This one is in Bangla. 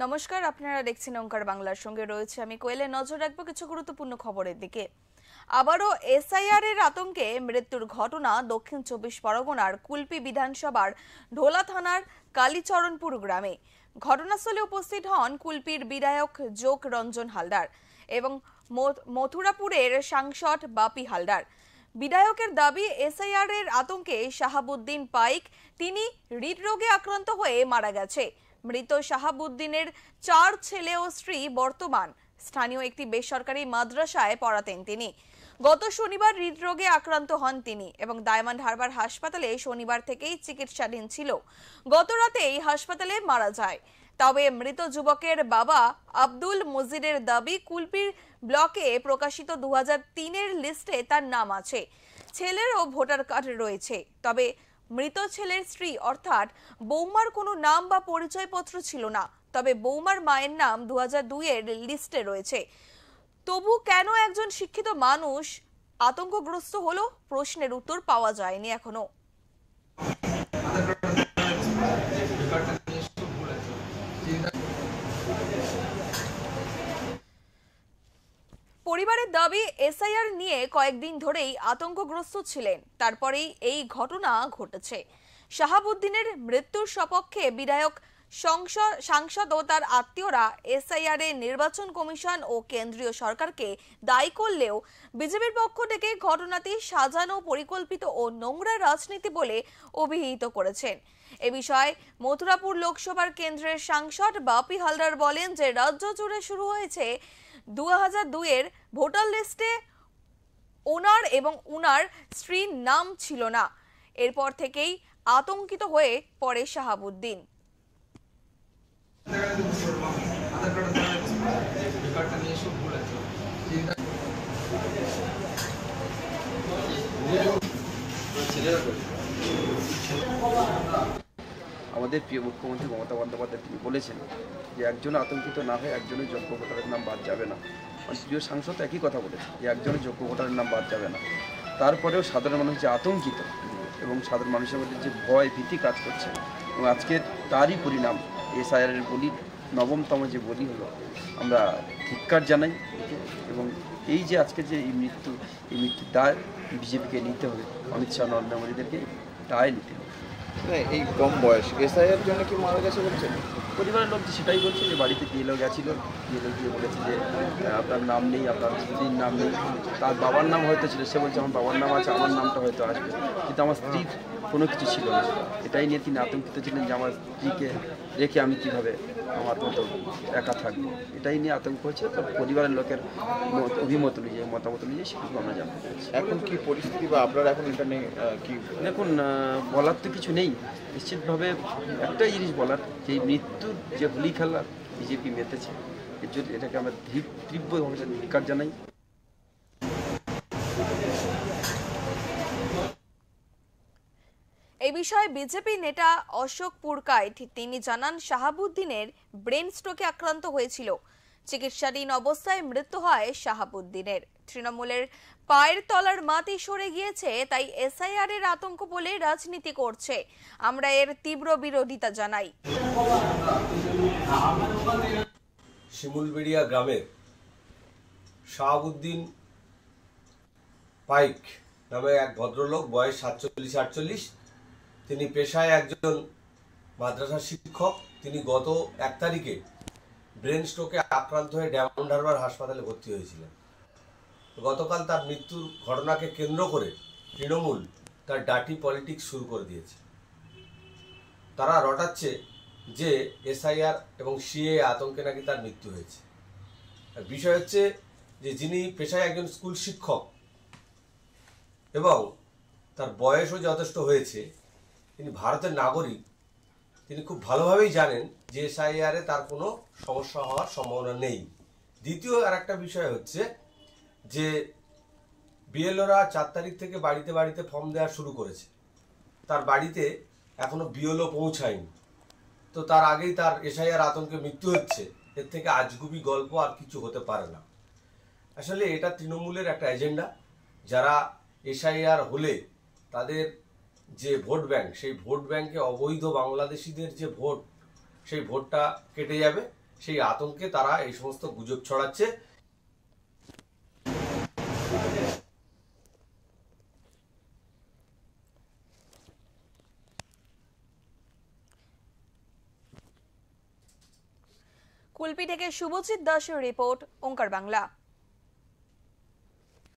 নমস্কার, আপনারা দেখছেন ওঙ্কার বাংলার সঙ্গে রয়েছে আমি কোয়েলে। নজর রাখবো কিছু গুরুত্বপূর্ণ খবরের দিকে। আবারও এসআইআর এর আতঙ্কে মৃত্যুর ঘটনা দক্ষিণ 24 পরগনার কুলপি বিধানসভার ঢোলা থানার কালীচরণপুর গ্রামে। ঘটনাস্থলে উপস্থিত হন কুলপির বিধায়ক যোগ রঞ্জন হালদার এবং মথুরাপুরের সাংসদ বাপি হালদার। বিধায়কের দাবি, এসআইআর এর আতঙ্কে শাহাবুদ্দিন পাইক তিনি হৃদরোগে আক্রান্ত হয়ে মারা গেছে। মৃত শাহাবুদ্দিনের 4 ছেলে ও স্ত্রী বর্তমান স্থানীয় একটি বেসরকারি মাদ্রাসায় পড়াতেন তিনি। গত শনিবার হৃদরোগে আক্রান্ত হন তিনি এবং ডায়মন্ড হারবার হাসপাতালে শনিবার থেকেই চিকিৎসাধীন ছিল। গত রাতেই হাসপাতালে মারা যায়। তবে মৃত যুবকের বাবা আব্দুল মজিদের দাবি, কুলপির ব্লকে প্রকাশিত 2003-এর লিস্টে তার নাম আছে, ছেলেরও ভোটার কার্ড রয়েছে। তবে মৃত ছেলের স্ত্রী অর্থাৎ বৌমার কোনো নাম বা পরিচয়পত্র ছিল না। তবে বৌমার মায়ের নাম 2002-এর লিস্টে রয়েছে। তবু কেন একজন শিক্ষিত মানুষ আতঙ্কগ্রস্ত হলো, প্রশ্নের উত্তর পাওয়া যায়নি এখনো। পরিবারের দাবি, এসআইআর নিয়ে কয়েকদিন ধরেই আতঙ্কগ্রস্ত ছিলেন, তারপরেই এই ঘটনা ঘটেছে। শাহাবুদ্দিনের মৃত্যুর সপক্ষে বিধায়ক, সাংসদ ও তার আত্মীয়রা এসআইআর এ নির্বাচন কমিশন ও কেন্দ্রীয় সরকারকে দায়ী করলেও বিজেপির পক্ষ থেকে ঘটনাটি সাজানো, পরিকল্পিত ও নোংরা রাজনীতি বলে অভিহিত করেছেন। এ বিষয়ে মথুরাপুর লোকসভার কেন্দ্রের সাংসদ বাপি হালদার বলেন যে রাজ্য জুড়ে শুরু হয়েছে 2002-এর ভোটার লিস্টে ওনার এবং উনার স্ত্রীর নাম ছিল না। এরপর থেকেই আতঙ্কিত হয়ে পড়ে শাহাবুদ্দিন। আমাদের প্রিয় মুখ্যমন্ত্রী মমতা বন্দ্যোপাধ্যায় তিনি বলেছেন যে একজন আতঙ্কিত না হয়ে একজনের যোগ্য ভোটারের নাম বাদ যাবে না। প্রিয় সাংসদ একই কথা বলেছে যে একজনের যোগ্য ভোটারের নাম বাদ যাবে না। তারপরেও সাধারণ মানুষ যে আতঙ্কিত এবং সাধারণ মানুষের মধ্যে যে ভয় ভীতি কাজ করছে, এবং আজকে তারই পরিণাম এসআইআরের বলি, নবমতম যে বলি হলো, আমরা ধিক্কার জানাই এবং এই যে আজকে যে এই মৃত্যুর দায় বিজেপিকে নিতে হবে, অমিত শাহ নরেন্দ্র মোদীদেরকে দায় নিতে হবে। এই কম বয়স এসআইআর জন্য কি মারা গেছে বলছেন? পরিবারের লোক সেটাই বলছে যে বাড়িতে বিএলও গেছিলো, বিএলও গিয়ে বলেছে যে আপনার নাম নেই, আপনার স্ত্রীর নাম নেই। তার বাবার নাম হয়তো ছিল, সে বলছে আমার বাবার নাম আছে, আমার নামটা হয়তো আসবে, কিন্তু আমার স্ত্রীর কোনো কিছু ছিল না। এটাই নিয়ে তিনি আতঙ্কিত ছিলেন যে আমার স্ত্রীকে রেখে আমি কীভাবে আমার মতো একা থাকবো, এটাই নিয়ে আতঙ্ক হয়েছে। তো পরিবারের লোকের অভিমত অনুযায়ী, মতামত অনুযায়ী সেটুকু আমরা জানতে পেরেছি। এখন কি পরিস্থিতি বা আপনারা এখন এটা নিয়ে কি দেখুন, বলার তো কিছু নেই। নিশ্চিতভাবে একটাই জিনিস বলার, যে এই মৃত্যুর যে হোলি খেলা বিজেপি মেতেছে, এর জন্য এটাকে আমরা তীব্রভাবে ধিক্কার জানাই। এই বিষয়ে বিজেপি নেতা অশোক পুরকাইত তিনি জানান, শাহাবুদ্দিনের ব্রেন স্ট্রোকে আক্রান্ত হয়েছিল। চিকিৎসাধীন অবস্থায় মৃত্যু হয় শাহাবুদ্দিনের। তৃণমূলের পায়ের তলার মাটি সরে গিয়েছে, তাই এসআইআর এর আতঙ্ক বলে রাজনীতি করছে। আমরা এর তীব্র বিরোধিতা জানাই। শিমুলবেড়িয়া গ্রামের শাহাবুদ্দিন পাইক নামে এক ভদ্রলোক, বয়স 47-48। তিনি পেশায় একজন মাদ্রাসা শিক্ষক। তিনি গত 1 তারিখে ব্রেন স্ট্রোকে আক্রান্ত হয়ে ডায়মন্ড হারবার হাসপাতালে ভর্তি হয়েছিলেন। গতকাল তার মৃত্যুর ঘটনাকে কেন্দ্র করে তৃণমূল তার ডার্টি পলিটিক্স শুরু করে দিয়েছে। তারা রটাচ্ছে যে এসআইআর এবং সিএ আতঙ্কে নাকি তার মৃত্যু হয়েছে। বিষয় হচ্ছে যে যিনি পেশায় একজন স্কুল শিক্ষক এবং তার বয়সও যথেষ্ট হয়েছে, তিনি ভারতের নাগরিক, তিনি খুব ভালোভাবেই জানেন যে এসআইআরে তার কোনো সমস্যা হওয়ার সম্ভাবনা নেই। দ্বিতীয় আর একটা বিষয় হচ্ছে যে বিএলওরা 4 তারিখ থেকে বাড়িতে বাড়িতে ফর্ম দেওয়া শুরু করেছে। তার বাড়িতে এখনো বিএলও পৌঁছায়নি, তো তার আগেই তার এসআইআর আতঙ্কে মৃত্যু হচ্ছে। এর থেকে আজগুবি গল্প আর কিছু হতে পারে না। আসলে এটা তৃণমূলের একটা এজেন্ডা। যারা এসআইআর হলে তাদের যে ভোট ব্যাংক, সেই ভোট ব্যাংকে অবৈধ বাংলাদেশিদের যে ভোট, সেই ভোটটা কেটে যাবে সেই আতঙ্কে তারা এই সমস্ত গুজব ছড়াচ্ছে। কুলপি থেকে শুভজিৎ দাসের রিপোর্ট, ওঙ্কার বাংলা।